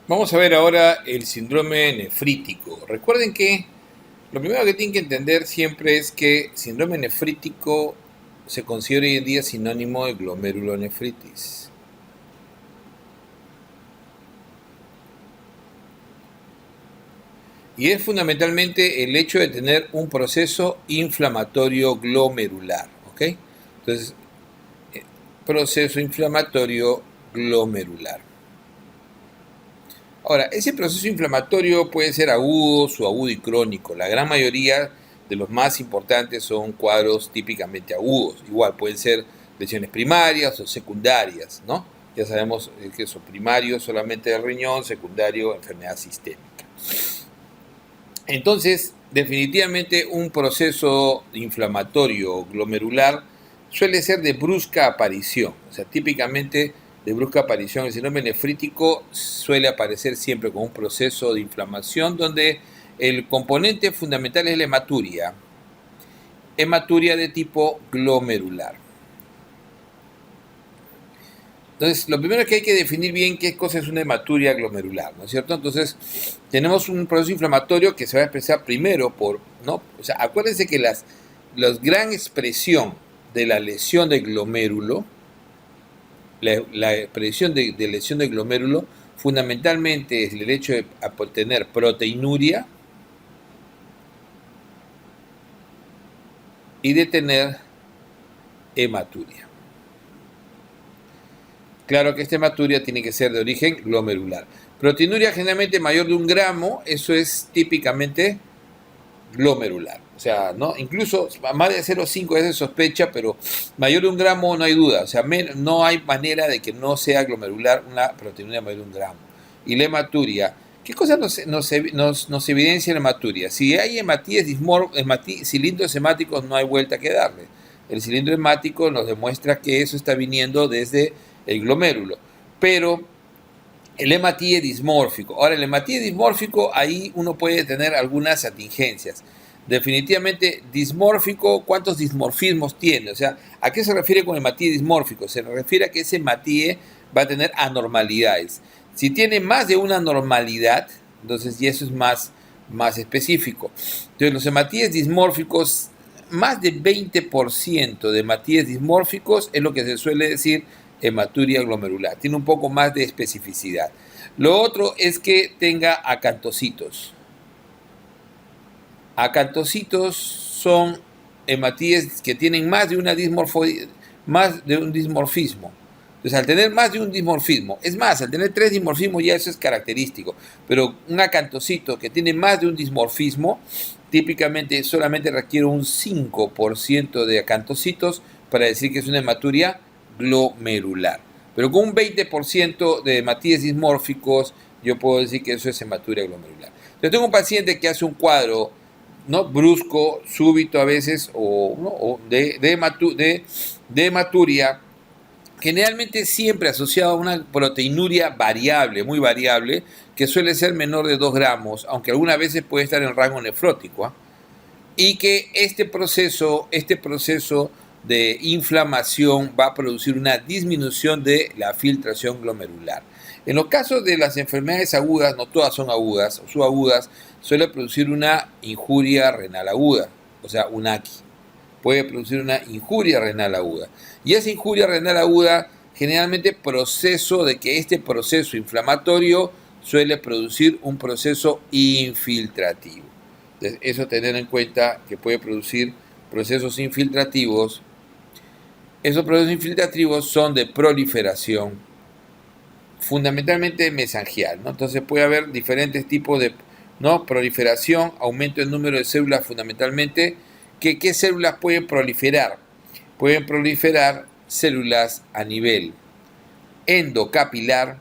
Vamos a ver ahora el síndrome nefrítico. Recuerden que lo primero que tienen que entender siempre es que síndrome nefrítico se considera hoy en día sinónimo de glomerulonefritis. Y es fundamentalmente el hecho de tener un proceso inflamatorio glomerular, ¿ok? Entonces, proceso inflamatorio glomerular. Ahora, ese proceso inflamatorio puede ser agudo, subagudo y crónico. La gran mayoría de los más importantes son cuadros típicamente agudos. Igual pueden ser lesiones primarias o secundarias, ¿no? Ya sabemos que son primarios solamente del riñón, secundario enfermedad sistémica. Entonces, definitivamente un proceso inflamatorio glomerular suele ser de brusca aparición. O sea, típicamente de brusca aparición. El síndrome nefrítico suele aparecer siempre con un proceso de inflamación donde el componente fundamental es la hematuria de tipo glomerular. Entonces, lo primero es que hay que definir bien qué cosa es una hematuria glomerular, ¿no es cierto? Entonces, tenemos un proceso inflamatorio que se va a expresar primero por, ¿no? O sea, acuérdense que la gran expresión de la lesión de glomérulo, la expresión de lesión de glomérulo, fundamentalmente es el hecho de tener proteinuria y de tener hematuria. Claro que esta hematuria tiene que ser de origen glomerular. Proteinuria generalmente mayor de 1 gramo, eso es típicamente glomerular. O sea, ¿no? Incluso más de 0,5 es de sospecha, pero mayor de 1 gramo no hay duda. O sea, no hay manera de que no sea glomerular una proteinuria mayor de 1 gramo. Y la hematuria, ¿qué cosa nos evidencia la hematuria? Si hay cilindros hemáticos, no hay vuelta que darle. El cilindro hemático nos demuestra que eso está viniendo desde el glomérulo. Pero el hematíe dismórfico. Ahora, el hematíe dismórfico, ahí uno puede tener algunas atingencias. Definitivamente, dismórfico, ¿cuántos dismorfismos tiene? O sea, ¿a qué se refiere con hematíe dismórfico? Se refiere a que ese hematíe va a tener anormalidades. Si tiene más de una anormalidad, entonces ya eso es más específico. Entonces, los hematíes dismórficos, más del 20% de hematíes dismórficos es lo que se suele decir hematuria glomerular. Tiene un poco más de especificidad. Lo otro es que tenga acantocitos. Acantocitos son hematíes que tienen más de un dismorfismo. Entonces, al tener más de un dismorfismo, es más, al tener 3 dimorfismos ya eso es característico, pero un acantocito que tiene más de un dismorfismo, típicamente solamente requiere un 5% de acantocitos para decir que es una hematuria glomerular. Pero con un 20% de hematíes dismórficos, yo puedo decir que eso es hematuria glomerular. Yo tengo un paciente que hace un cuadro, ¿no?, brusco, súbito a veces, de hematuria, generalmente siempre asociado a una proteinuria variable, muy variable, que suele ser menor de 2 gramos, aunque algunas veces puede estar en rango nefrótico, ¿eh? Y que este proceso de inflamación va a producir una disminución de la filtración glomerular. En los casos de las enfermedades agudas, no todas son agudas o subagudas, suele producir una injuria renal aguda, o sea, un AQI. Puede producir una injuria renal aguda. Y esa injuria renal aguda, generalmente proceso de que este proceso inflamatorio suele producir un proceso infiltrativo. Entonces, eso tener en cuenta que puede producir procesos infiltrativos. Esos procesos infiltrativos son de proliferación, fundamentalmente mesangial, ¿no? Entonces puede haber diferentes tipos de, ¿no?, proliferación, aumento del número de células fundamentalmente. ¿Qué células pueden proliferar? Pueden proliferar células a nivel endocapilar,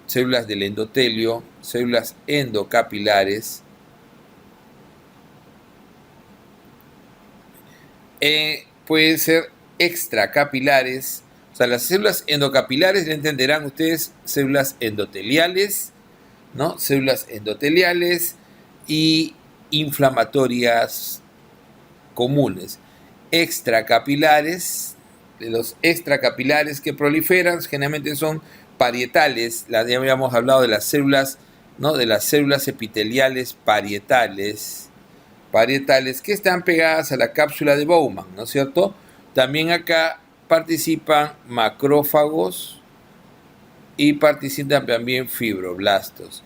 células del endotelio, células endocapilares, pueden ser extracapilares. O sea, las células endocapilares, ya entenderán ustedes, células endoteliales, ¿no? Células endoteliales y inflamatorias comunes. Extracapilares, de los extracapilares que proliferan, generalmente son parietales, ya habíamos hablado de las células, ¿no? De las células epiteliales parietales, que están pegadas a la cápsula de Bowman, ¿no es cierto? También acá participan macrófagos y participan también fibroblastos.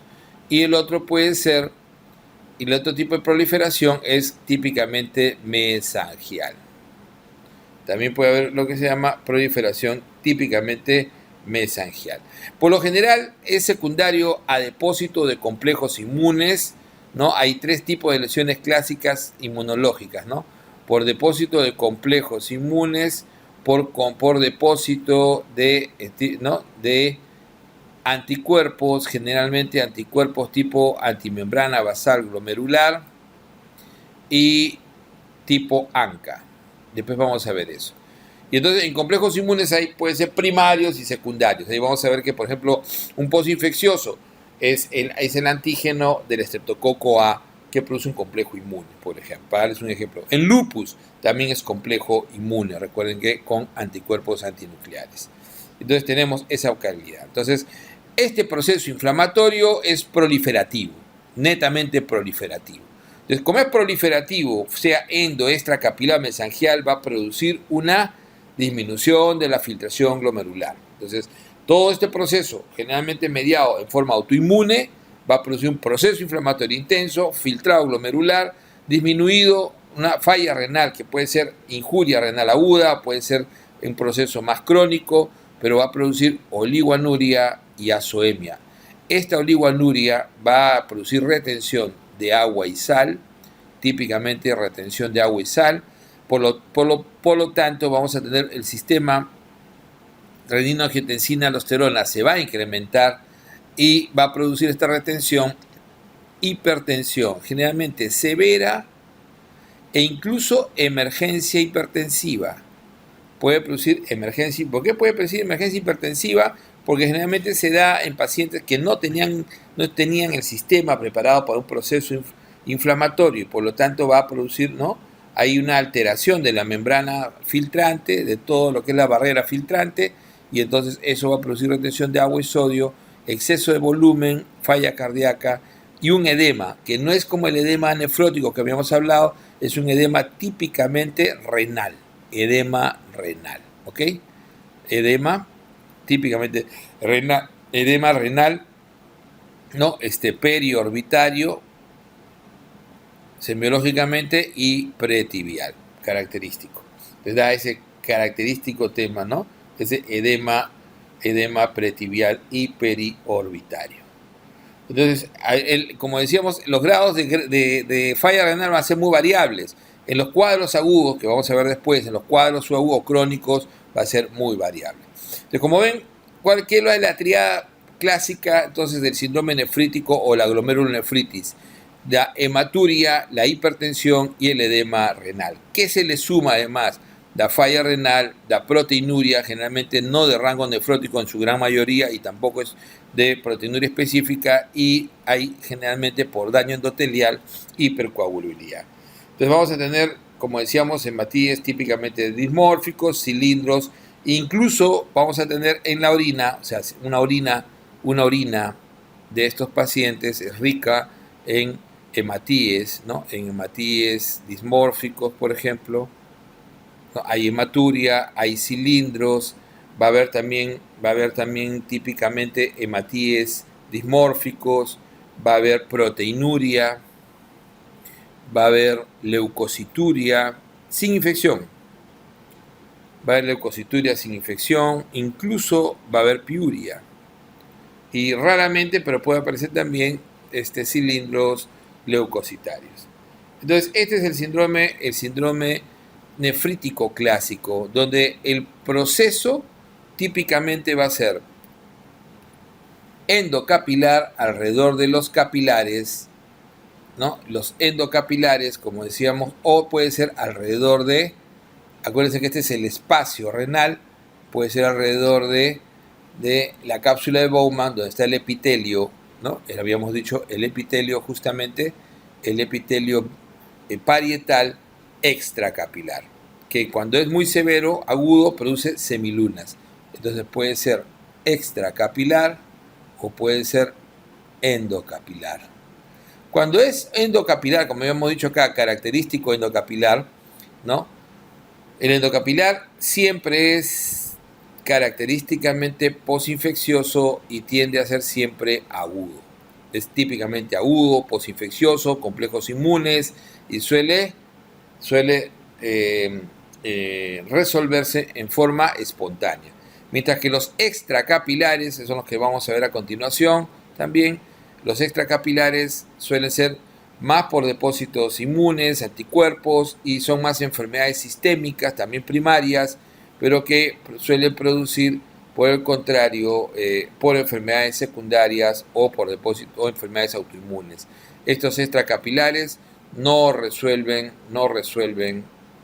Y el otro puede ser, y el otro tipo de proliferación es típicamente mesangial. También puede haber lo que se llama proliferación típicamente mesangial. Por lo general es secundario a depósito de complejos inmunes, ¿no? Hay tres tipos de lesiones clásicas inmunológicas, ¿no? Por depósito de complejos inmunes, por depósito de, ¿no? de anticuerpos, generalmente anticuerpos tipo antimembrana basal glomerular y tipo ANCA. Después vamos a ver eso. Y entonces en complejos inmunes ahí pueden ser primarios y secundarios. Ahí vamos a ver que, por ejemplo, un posinfeccioso es el antígeno del estreptococo A que produce un complejo inmune, por ejemplo. Para darles un ejemplo. En lupus también es complejo inmune, recuerden que con anticuerpos antinucleares. Entonces tenemos esa calidad. Entonces, este proceso inflamatorio es proliferativo, netamente proliferativo. Entonces, como es proliferativo, sea endo, extracapilar, mesangial, va a producir una disminución de la filtración glomerular. Entonces, todo este proceso, generalmente mediado en forma autoinmune, va a producir un proceso inflamatorio intenso, filtrado glomerular, disminuido, una falla renal que puede ser injuria renal aguda, puede ser un proceso más crónico, pero va a producir oligoanuria y azoemia. Esta oligoanuria va a producir retención de agua y sal, típicamente retención de agua y sal. Por lo tanto, vamos a tener el sistema renina-angiotensina-aldosterona se va a incrementar y va a producir esta retención hipertensión, generalmente severa e incluso emergencia hipertensiva. Puede producir emergencia. ¿Por qué puede producir emergencia hipertensiva? Porque generalmente se da en pacientes que no tenían el sistema preparado para un proceso inflamatorio y por lo tanto va a producir, ¿no? Hay una alteración de la membrana filtrante, de todo lo que es la barrera filtrante, y entonces eso va a producir retención de agua y sodio, exceso de volumen, falla cardíaca y un edema, que no es como el edema nefrótico que habíamos hablado, es un edema típicamente renal, edema renal, ¿ok? Edema típicamente renal, edema renal, ¿no? Periorbitario, semiológicamente y pretibial, característico. Les da ese característico tema, ¿no? Ese edema pretibial y periorbitario. Entonces, como decíamos, los grados de falla renal van a ser muy variables. En los cuadros agudos, que vamos a ver después, en los cuadros subagudos crónicos, va a ser muy variable. Entonces, como ven, ¿qué es la triada clásica entonces del síndrome nefrítico o la glomerulonefritis? La hematuria, la hipertensión y el edema renal. ¿Qué se le suma además? La falla renal, la proteinuria, generalmente no de rango nefrótico en su gran mayoría y tampoco es de proteinuria específica, y hay generalmente por daño endotelial hipercoagulabilidad. Entonces vamos a tener, como decíamos, hematíes típicamente dismórficos, cilindros, incluso vamos a tener en la orina, o sea, una orina de estos pacientes es rica en hematíes, ¿no? En hematíes dismórficos, por ejemplo, ¿no? Hay hematuria, hay cilindros, va a haber también típicamente hematíes dismórficos, va a haber proteinuria, va a haber leucocituria sin infección, va a haber leucocituria sin infección, incluso va a haber piuria. Y raramente, pero puede aparecer también cilindros leucocitarios. Entonces, este es el síndrome nefrítico clásico, donde el proceso típicamente va a ser endocapilar alrededor de los capilares, ¿no? Los endocapilares, como decíamos, o puede ser alrededor de, acuérdense que este es el espacio renal, puede ser alrededor de la cápsula de Bowman, donde está el epitelio, ¿no? Habíamos dicho el epitelio, justamente el epitelio parietal extracapilar, que cuando es muy severo, agudo, produce semilunas. Entonces puede ser extracapilar o puede ser endocapilar. Cuando es endocapilar, como habíamos dicho acá, característico endocapilar, ¿no? El endocapilar siempre es característicamente posinfeccioso y tiende a ser siempre agudo. Es típicamente agudo, posinfeccioso, complejos inmunes y suele resolverse en forma espontánea. Mientras que los extracapilares, esos son los que vamos a ver a continuación también, los extracapilares suelen ser más por depósitos inmunes, anticuerpos, y son más enfermedades sistémicas, también primarias, pero que suelen producir, por el contrario, por enfermedades secundarias o por depósitos o enfermedades autoinmunes. Estos extracapilares no resuelven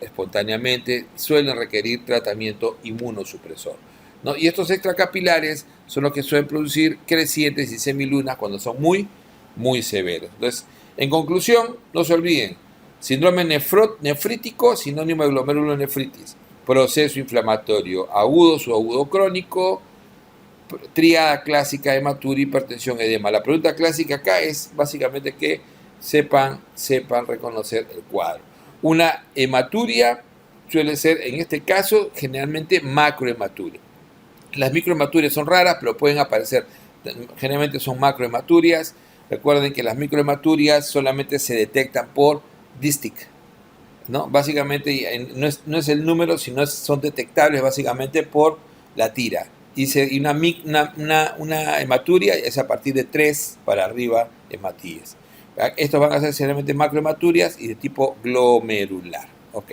espontáneamente, suelen requerir tratamiento inmunosupresor, ¿no? Y estos extracapilares son los que suelen producir crecientes y semilunas cuando son muy severos. Entonces, en conclusión, no se olviden, síndrome nefrítico, sinónimo de glomerulonefritis, proceso inflamatorio agudo, subagudo crónico, tríada clásica, hematuria, hipertensión, edema. La pregunta clásica acá es básicamente que sepan reconocer el cuadro. Una hematuria suele ser, en este caso, generalmente macrohematuria. Las microhematurias son raras, pero pueden aparecer. Generalmente son macrohematurias. Recuerden que las microhematurias solamente se detectan por DISTIC, ¿no? Básicamente no es el número, sino son detectables básicamente por la tira. Y una hematuria es a partir de 3 para arriba hematíes. Estos van a ser generalmente macrohematurias y de tipo glomerular. Ok.